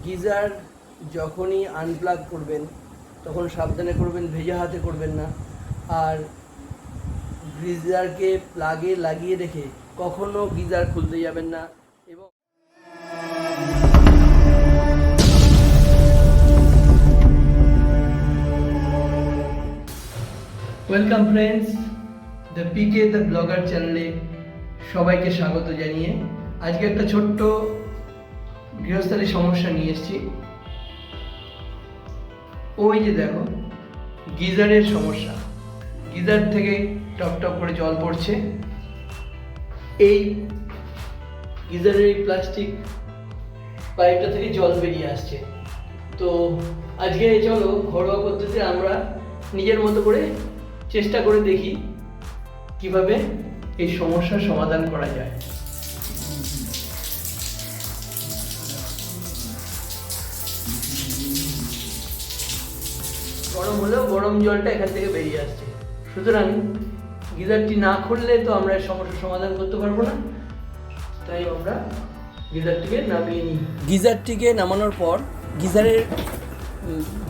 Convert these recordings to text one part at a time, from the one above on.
Geyser যখনই unplug করবেন তখন সাবধানে করবেন, ভেজা হাতে করবেন না। আর গিজারকে প্লাগে লাগিয়ে রেখে কখনো গিজার খুলতে যাবেন না। এবং welcome friends, the PK the blogger চ্যানেলে সবাইকে স্বাগত জানিয়ে আজকে একটা ছোট্ট গৃহস্থালী সমস্যা নিয়ে এসেছি। ওই যে দেখো, গিজারের সমস্যা। গিজার থেকে টপ টপ করে জল পড়ছে। এই গিজারের এই প্লাস্টিক পাইপটা থেকে জল বেরিয়ে আসছে। তো আজকে চলো ঘরোয়া পদ্ধতিতে আমরা নিজের মতো করে চেষ্টা করে দেখি কিভাবে এই সমস্যার সমাধান করা যায়। গরম হলেও গরম জলটা এখান থেকে বেরিয়ে আসছে, সুতরাং গিজারটি না খুললে তো আমরা সমস্যার সমাধান করতে পারবো না। তাই আমরা গিজারটিকে নামিয়ে নিই। গিজারটিকে নামানোর পর গিজারের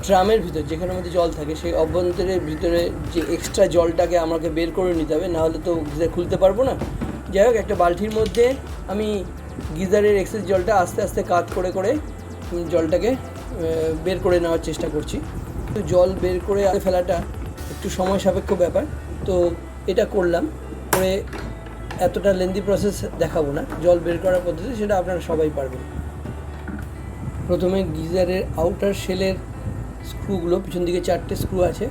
ড্রামের ভিতর যেখানের মধ্যে জল থাকে সেই অভ্যন্তরের ভিতরে যে এক্সট্রা জলটাকে আমাকে বের করে নিতে হবে, নাহলে তো গিজার খুলতে পারবো না। যাই হোক, একটা বালতির মধ্যে আমি গিজারের এক্সেস জলটা আস্তে আস্তে কাত করে করে জলটাকে বের করে নেওয়ার চেষ্টা করছি। তো জল বের করে ফেলাটা একটু সময় সাপেক্ষ ব্যাপার, তো এটা করলাম। করে এতটা লেন্দি প্রসেস দেখাবো না। জল বের করার পদ্ধতি সেটা আপনারা সবাই পারবেন। প্রথমে গিজারের আউটার শেলের স্ক্রুগুলো, পিছন দিকে 4টে স্ক্রু আছে,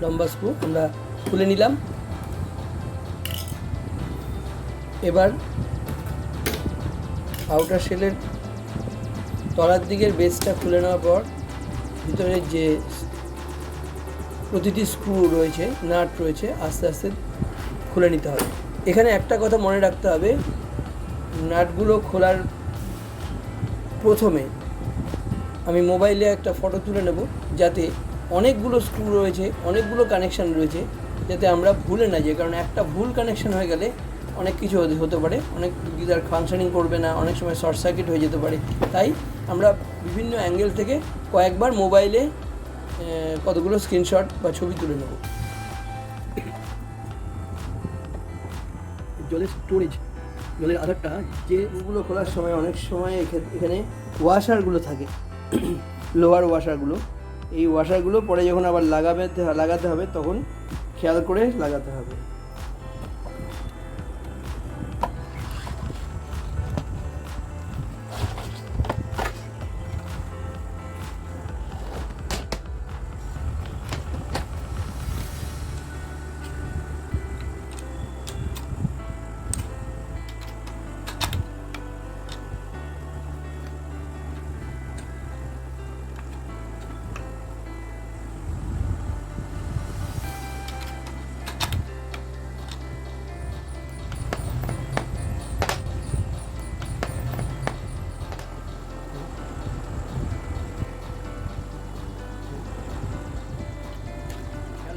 লম্বা স্ক্রু, আমরা খুলে নিলাম। এবার আউটার শেলের তলার দিকের বেসটা খুলে নেওয়ার পর ভিতরে যে প্রতিটি স্ক্রু রয়েছে, নাট রয়েছে, আস্তে আস্তে খুলে নিতে হবে। এখানে একটা কথা মনে রাখতে হবে, নাটগুলো খোলার প্রথমে আমি মোবাইলে একটা ফটো তুলে নেব, যাতে অনেকগুলো স্ক্রু রয়েছে, অনেকগুলো কানেকশান রয়েছে, যাতে আমরা ভুলে না যাই। কারণ একটা ভুল কানেকশান হয়ে গেলে অনেক কিছু হতে পারে, অনেক গিজার ফাংশনিং করবে না, অনেক সময় শর্ট সার্কিট হয়ে যেতে পারে। তাই আমরা বিভিন্ন অ্যাঙ্গেল থেকে কয়েকবার মোবাইলে কতগুলো স্ক্রিনশট বা ছবি তুলে নেব। জলের স্টোরেজ, জলের আধারটা যে ওগুলো খোলার সময় অনেক সময় এখানে ওয়াশারগুলো থাকে, লোহার ওয়াশারগুলো। এই ওয়াশারগুলো পরে যখন আবার লাগাতে হবে তখন খেয়াল করে লাগাতে হবে।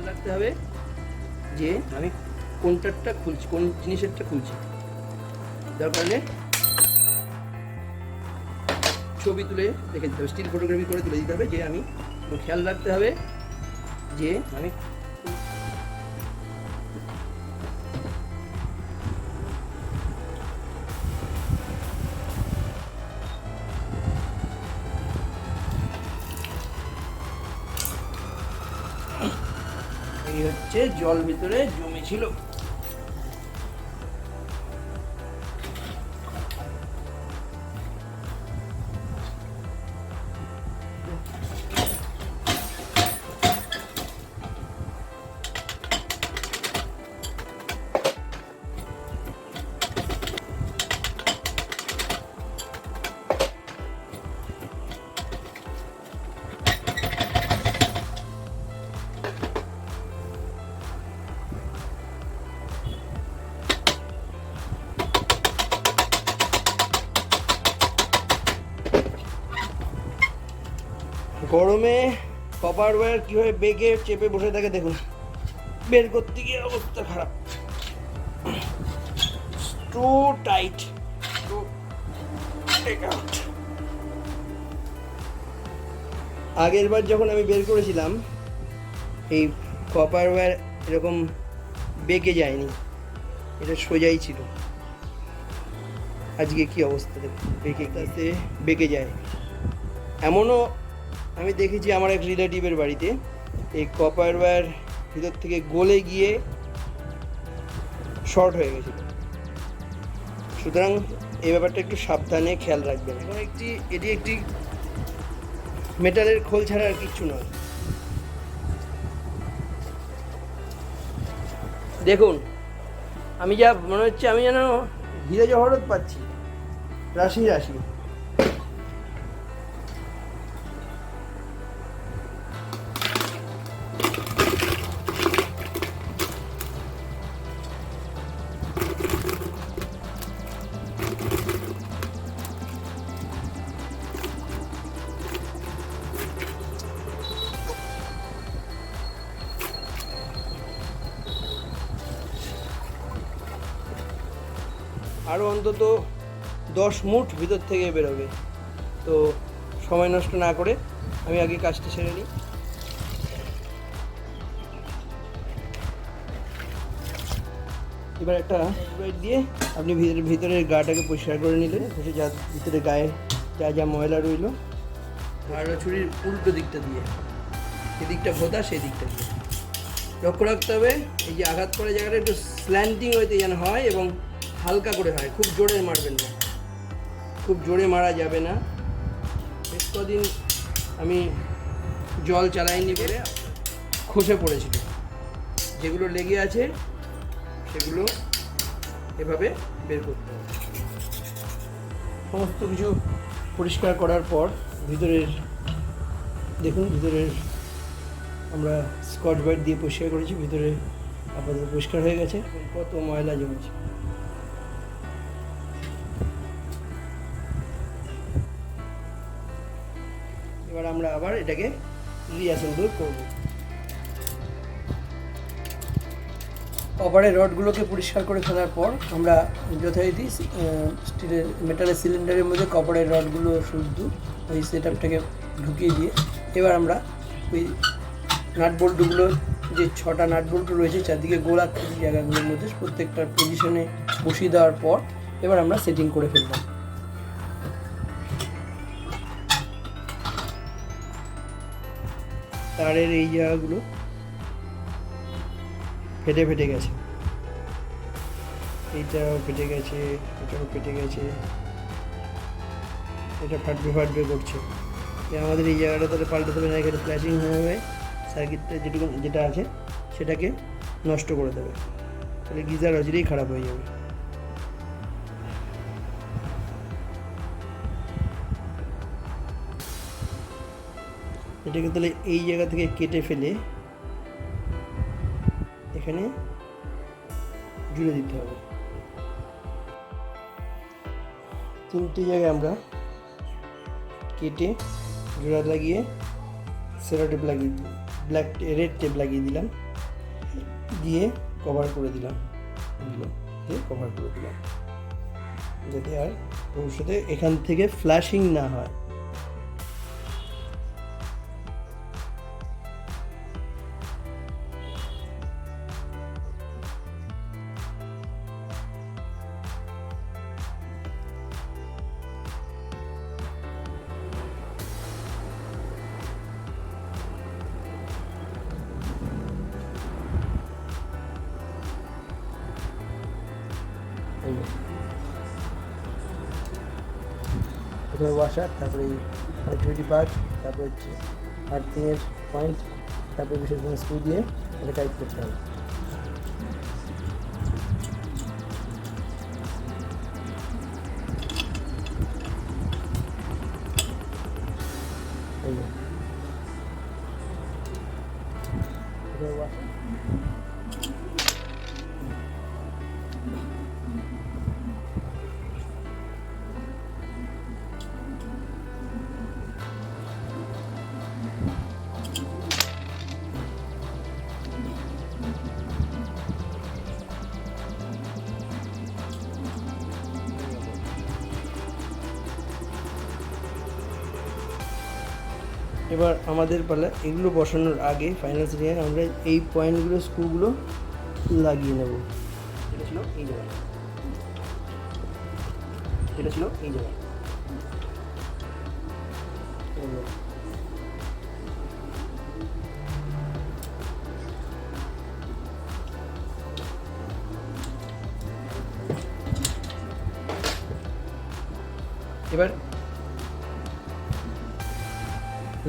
রাখতে হবে যে আমি কোনটারটা খুলছি, কোন জিনিসেরটা খুলছি। দরকার হলে ছবি তুলে রেখে দিতে হবে, স্টিল ফটোগ্রাফি করে তুলে দিতে হবে। যে আমি খেয়াল রাখতে হবে যে আমি এই হচ্ছে জল ভিতরে জমেছিল। গরমে কপার ওয়্যার কীভাবে বেগে চেপে বসে থাকে দেখুন, বের করতে গিয়ে অবস্থা খারাপ। Too tight, to take out. আগের বার যখন আমি বের করেছিলাম এই কপার ওয়্যার এরকম বেঁকে যায়নি, এটা সোজাই ছিল। আজকে কি অবস্থা দেখো, বেঁকে যায়। এমনও আমি দেখেছি আমার এক রিলেটিভের বাড়িতে এই কপার ওয়্যার ভিতর থেকে গলে গিয়ে শর্ট হয়ে গেছিল। সুতরাং এই ব্যাপারটা একটু সাবধানে খেয়াল রাখবেন। এখন এটি একটি মেটালের খোল ছাড়া আর কিচ্ছু নয়। দেখুন, আমি যা মনে হচ্ছে আমি যেন ধীরে জহরত পাচ্ছি, রাশি রাশি। আরও অন্তত 10 মুঠ ভিতর থেকে বেরোবে। তো সময় নষ্ট না করে আমি আগে কাজটা সেরে নিই। এবার একটা স্প্রাইট দিয়ে আপনি ভিতরের গাটাকে পরিষ্কার করে নিলেন, যা ভিতরে গায়ে যা যা ময়লা রইল। আর ছুরির উল্টো দিকটা দিয়ে, এদিকটা ভোঁতা সেই দিকটা দিয়ে লক্ষ্য রাখতে হবে এই যে আঘাত করা জায়গাটা একটু স্ল্যান্টিং হইতে যেন হয় এবং হালকা করে হয়, খুব জোরে মারবেন না, খুব জোরে মারা যাবে না। বেশ কদিন আমি জল চালাইনি বলে খসে পড়েছিল, যেগুলো লেগে আছে সেগুলো এভাবে বের করতে হবে। সমস্ত কিছু পরিষ্কার করার পর ভিতরের দেখুন, ভিতরের আমরা স্কচ ব্রাইট দিয়ে পরিষ্কার করেছি, ভিতরে আপাতত পরিষ্কার হয়ে গেছে। কত ময়লা জমেছে। এবার আমরা আবার এটাকে রিঅ্যাসেম্বল করব। কপারের রডগুলোকে পরিষ্কার করে ফেলার পর আমরা যথারীতি স্টিলের মেটালের সিলিন্ডারের মধ্যে কপারের রডগুলো শুদ্ধ ওই সেট আপটাকে ঢুকিয়ে দিয়ে এবার আমরা ওই নাট বল্টুগুলো, যে 6টা নাট বল্টু রয়েছে চারদিকে গোলাকৃতি জায়গাগুলোর মধ্যে প্রত্যেকটার পজিশনে বসিয়ে দেওয়ার পর এবার আমরা সেটিং করে ফেললাম। তারের এই জায়গাগুলো ফেটে গেছে, এইটাও ফেটে গেছে, এটাও ফেটে গেছে, এটা ফাটবে করছে। আমাদের এই জায়গাটা তাহলে পাল্টাতে হবে না, এখানে ফ্ল্যাশিং হয়ে সার্কিটটা যেটা আছে সেটাকে নষ্ট করে দেবে, তাহলে গিজার অচিরেই খারাপ হয়ে যাবে। এটাকে তাহলে এই জায়গা থেকে কেটে ফেলে এখানে জুড়ে দিতে হবে। 3টে জায়গায় আমরা কেটে জোড়া লাগিয়ে সেলো টেপ লাগিয়ে রেড টেপ লাগিয়ে দিলাম, দিয়ে কভার করে দিলাম, যাতে আর ভবিষ্যতে এখান থেকে ফ্ল্যাশিং না হয়। প্রথমে ওয়াশার, তারপরে এই কানেক্টিভিটি পার্ট, তারপরে হচ্ছে আর্থিংয়ের পয়েন্ট, তারপরে বিশেষ করে স্ক্রু দিয়ে এটা টাইট করতে হবে। ওয়াশার এবার আমাদের পালা এগুলো বসানোর আগে ফাইনাল সেটিংয়ে আমরা এই পয়েন্টগুলো স্ক্রুগুলো লাগিয়ে নেব। এটা ছিল এই জায়গায়, এটা ছিল এই জায়গায়। এবার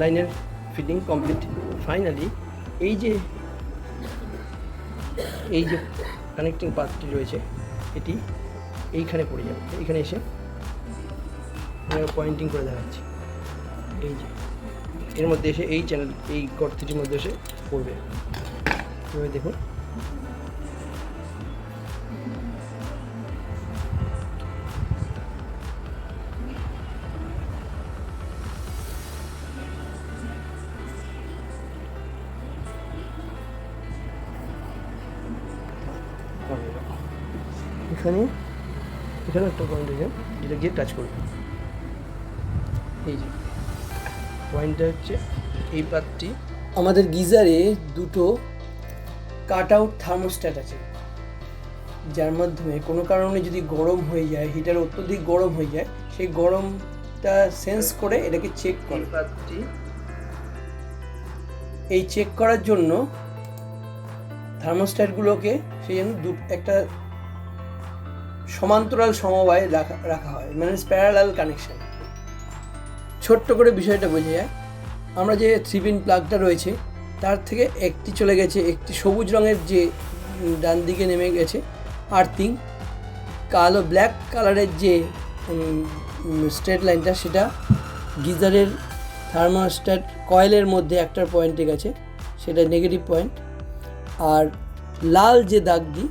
লাইনের ফিটিং কমপ্লিট। ফাইনালি এই যে কানেক্টিং পার্টটি রয়েছে এটি এইখানে পড়ে যাবে, এইখানে এসে পয়েন্টিং করে দেখাচ্ছি, এই যে এর মধ্যে এসে এই চ্যানেল এই গর্তটির মধ্যে এসে পড়বে। এবার দেখুন এখানে একটা পয়েন্ট আছে যেটা গিয়ে টাচ করবে। এই যে পয়েন্টটা হচ্ছে এই পাতটি। আমাদের গিজারে দুটো কাট আউট থার্মোস্ট্যাট আছে, যার মাধ্যমে কোনো কারণে যদি গরম হয়ে যায়, হিটার অত্যধিক গরম হয়ে যায়, সেই গরমটা সেন্স করে এটাকে চেক করে। পাতটি এই চেক করার জন্য থার্মোস্ট্যাটগুলোকে সেই জন্য একটা সমান্তরাল সমবায় রাখা হয়, মানে প্যারালাল কানেকশন। ছোট্ট করে বিষয়টা বোঝা যায়, আমরা যে 3 পিন প্লাগটা রয়েছে তার থেকে একটি চলে গেছে, একটি সবুজ রঙের যে ডান দিকে নেমে গেছে আর্থিং, কালো ব্ল্যাক কালারের যে স্ট্রেট লাইনটা সেটা গিজারের থার্মোস্ট্যাট কয়েলের মধ্যে একটা পয়েন্টে গেছে, সেটা নেগেটিভ পয়েন্ট। আর লাল যে দাগটি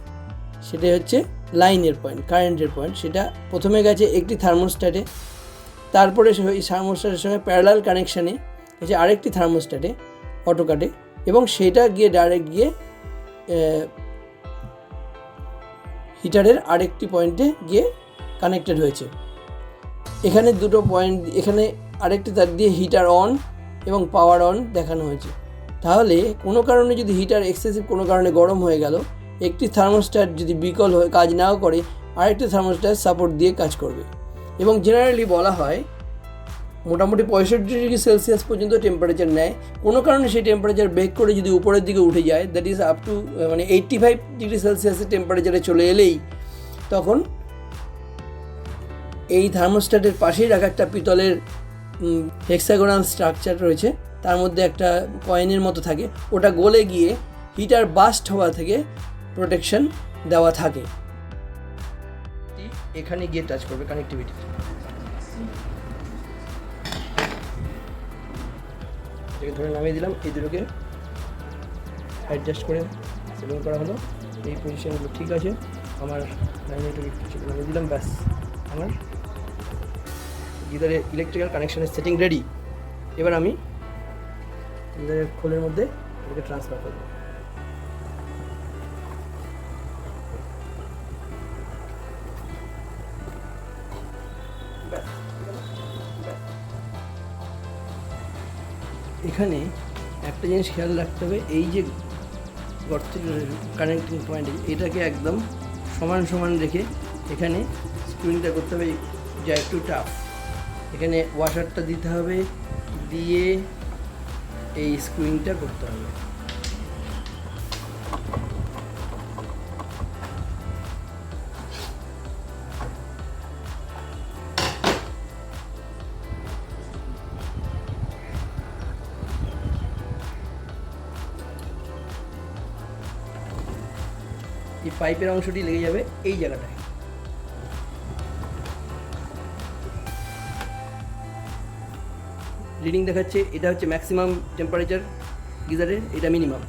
সেটা হচ্ছে লাইনের পয়েন্ট, কারেন্টের পয়েন্ট। সেটা প্রথমে গেছে একটি থার্মোস্ট্যাটে, তারপরে ওই থার্মোস্ট্যাটের সঙ্গে প্যারালাল কানেকশানে গেছে আরেকটি থার্মোস্ট্যাটে অটোকাটে, এবং সেটা গিয়ে ডাইরেক্ট গিয়ে হিটারের আরেকটি পয়েন্টে গিয়ে কানেক্টেড হয়েছে। এখানে দুটো পয়েন্ট, এখানে আরেকটি তার দিয়ে হিটার অন এবং পাওয়ার অন দেখানো হয়েছে। তাহলে কোনো কারণে যদি হিটার এক্সেসিভ কোনো কারণে গরম হয়ে গেল, একটি থার্মোস্ট্যাট যদি বিকল হয়ে কাজ নাও করে আরেকটি থার্মোস্ট্যাট সাপোর্ট দিয়ে কাজ করবে। এবং জেনারেলি বলা হয় মোটামুটি 65 ডিগ্রি সেলসিয়াস পর্যন্ত টেম্পারেচার নেয়। কোনো কারণে সেই টেম্পারেচার ব্রেক করে যদি উপরের দিকে উঠে যায়, দ্যাট ইজ আপ টু মানে 85 ডিগ্রি সেলসিয়াসের টেম্পারেচারে চলে এলেই তখন এই থার্মোস্ট্যাটের পাশেই রাখা একটা পিতলের হেক্সাগোনাল স্ট্রাকচার রয়েছে, তার মধ্যে একটা কয়েনের মতো থাকে, ওটা গলে গিয়ে হিটার বাস্ট হওয়া থেকে প্রোটেকশন দেওয়া থাকে। এখানে গিয়ে টাচ করবে কানেক্টিভিটি। এটাকে ধরে নামিয়ে দিলাম, এই দুটোকে অ্যাডজাস্ট করে সেটিং করা হলো। এই পজিশনগুলো ঠিক আছে, আমার লাইনেটাকে নামিয়ে দিলাম, ব্যাস আমার গিজারের ইলেকট্রিক্যাল কানেকশনের সেটিং রেডি। এবার আমি গিজারের খোলের মধ্যে এটাকে ট্রান্সফার করব। এখানে একটা জিনিস খেয়াল রাখতে হবে, এই যে গর্তের কানেক্টিং পয়েন্ট এটাকে একদম সমান সমান রেখে এখানে স্ক্রুইংটা করতে হবে, যা একটু টাফ। এখানে ওয়াশারটা দিতে হবে, দিয়ে এই স্ক্রুইংটা করতে হবে। এই পাইপের অংশটি লেগে যাবে এই জায়গাটায়। রিডিং দেখাচ্ছে এটা হচ্ছে ম্যাক্সিমাম টেম্পারেচার গিজারের, এটা মিনিমাম।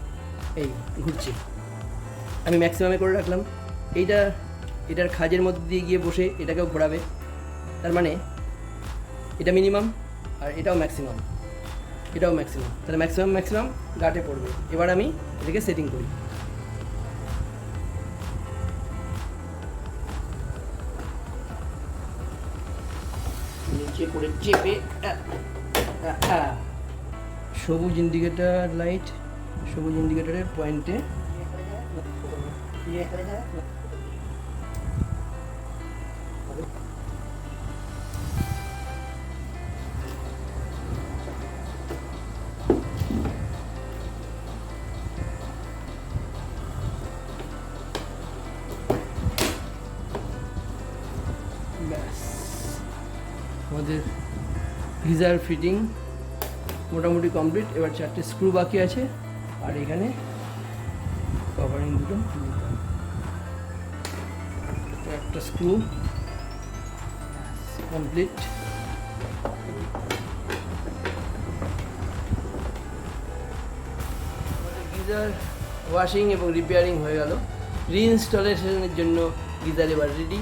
এই ঘুরছে, আমি ম্যাক্সিমামে করে রাখলাম। এটার খাজের মধ্যে দিয়ে গিয়ে বসে এটাকেও ঘোরাবে, তার মানে এটা মিনিমাম আর এটাও ম্যাক্সিমাম, এটাও ম্যাক্সিমাম, তাহলে ম্যাক্সিমাম গাটে পড়বে। এবার আমি এটাকে সেটিং করি। নিচে করে চেপে সবুজ ইন্ডিকেটার লাইট, সবুজ ইন্ডিকেটারের পয়েন্টে আমাদের গিজার ফিটিং মোটামুটি কমপ্লিট। এবার 4টে স্ক্রু বাকি আছে, আর এখানে কভারিং দুটো একটা স্ক্রু কমপ্লিট। গিজার ওয়াশিং এবং রিপেয়ারিং হয়ে গেল। রিইনস্টলেশনের জন্য গিজার এবার রেডি।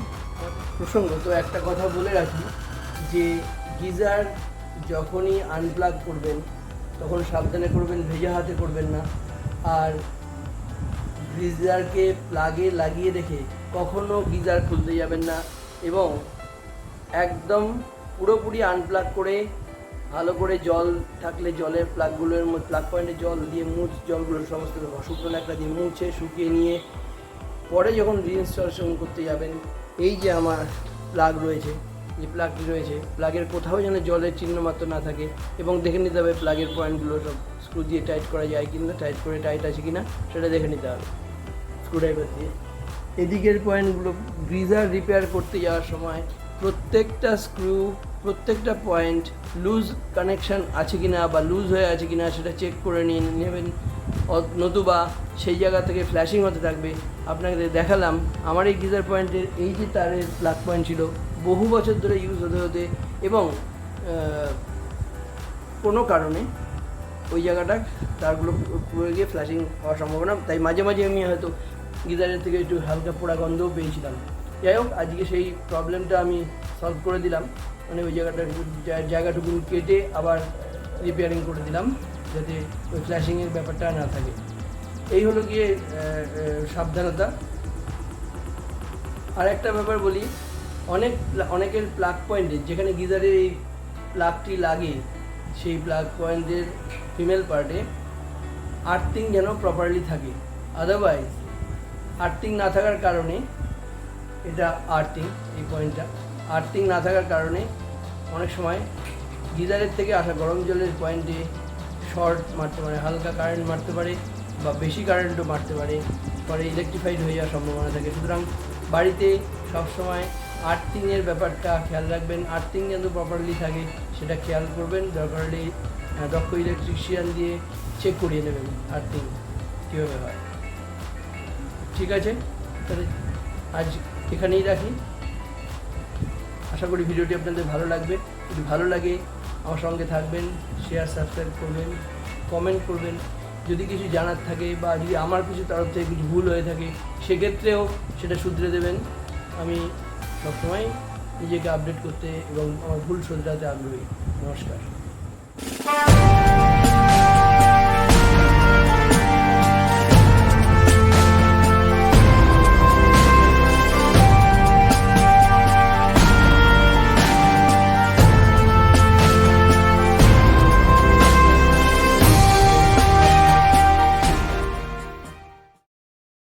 প্রসঙ্গত একটা কথা বলে রাখি যে গিজার যখনই আনপ্লাগ করবেন তখন সাবধানে করবেন, ভেজা হাতে করবেন না। আর গিজারকে প্লাগে লাগিয়ে রেখে কখনও গিজার খুলতে যাবেন না, এবং একদম পুরোপুরি আনপ্লাগ করে ভালো করে জল থাকলে জলের প্লাগগুলোর মধ্যে প্লাগ পয়েন্টে জল দিয়ে জলগুলো সমস্ত শুকনো ন্যাকড়া দিয়ে মুছে শুকিয়ে নিয়ে পরে যখন রিইনস্টলেশন করতে যাবেন, এই যে আমার প্লাগ রয়েছে, যে প্লাগটি রয়েছে, প্লাগের কোথাও যেন জলের চিহ্ন মাত্র না থাকে, এবং দেখে নিতে হবে প্লাগের পয়েন্টগুলো সব স্ক্রু দিয়ে টাইট করা যায় কিনা, টাইট আছে কিনা সেটা দেখে নিতে হবে স্ক্রুড্রাইভার দিয়ে। এদিকের পয়েন্টগুলো গিজার রিপেয়ার করতে যাওয়ার সময় প্রত্যেকটা স্ক্রু, প্রত্যেকটা পয়েন্ট লুজ কানেকশান আছে কিনা বা লুজ হয়ে আছে কিনা সেটা চেক করে নিয়ে নেবেন, নতুবা সেই জায়গা থেকে ফ্ল্যাশিং হতে থাকবে। আপনাকে দেখালাম আমার এই গিজার পয়েন্টের এই যে তারের প্লাগ পয়েন্ট ছিল, বহু বছর ধরে ইউজ হতে হতে এবং কোনো কারণে ওই জায়গাটা তারগুলো পুরো গিয়ে ফ্ল্যাশিং হওয়ার সম্ভাবনা, তাই মাঝে মাঝে আমি হয়তো গিজারের থেকে একটু হালকা পোড়া গন্ধও পেয়েছিলাম। যাই হোক, আজকে সেই প্রবলেমটা আমি সলভ করে দিলাম, মানে ওই জায়গাটুকু কেটে আবার রিপেয়ারিং করে দিলাম যাতে ওই ফ্ল্যাশিংয়ের ব্যাপারটা না থাকে। এই হলো গিয়ে সাবধানতা। আর একটা ব্যাপার বলি, অনেকের প্লাগ পয়েন্টে যেখানে গিজারের এই প্লাগটি লাগে সেই প্লাগ পয়েন্টের ফিমেল পার্টে আর্থিং যেন প্রপারলি থাকে, আদারওয়াইজ আর্থিং না থাকার কারণে এটা এই পয়েন্টটা আর্থিং না থাকার কারণে অনেক সময় গিজারের থেকে আসা গরম জলের পয়েন্টে শর্ট মারতে পারে, হালকা কারেন্ট মারতে পারে বা বেশি কারেন্টও মারতে পারে, পরে ইলেকট্রিফাইড হয়ে যাওয়ার সম্ভাবনা থাকে। সুতরাং বাড়িতে সবসময় আর্থিংয়ের ব্যাপারটা খেয়াল রাখবেন, আর্থিং যেন প্রপারলি থাকে সেটা খেয়াল করবেন। দরকার হলে দক্ষ ইলেকট্রিশিয়ান দিয়ে চেক করিয়ে নেবেন আর্থিং কীভাবে হয়। ঠিক আছে, তাহলে আজ এখানেই রাখি। আশা করি ভিডিওটি আপনাদের ভালো লাগবে। যদি ভালো লাগে আমার সঙ্গে থাকবেন, শেয়ার সাবস্ক্রাইব করবেন, কমেন্ট করবেন। যদি কিছু জানার থাকে বা যদি আমার কিছু তরফ থেকে কিছু ভুল হয়ে থাকে সেক্ষেত্রেও সেটা শুধরে দেবেন। আমি সবসময় নিজেকে আপডেট করতে এবং আমার ভুল শুধরাতে আগ্রহী। নমস্কার।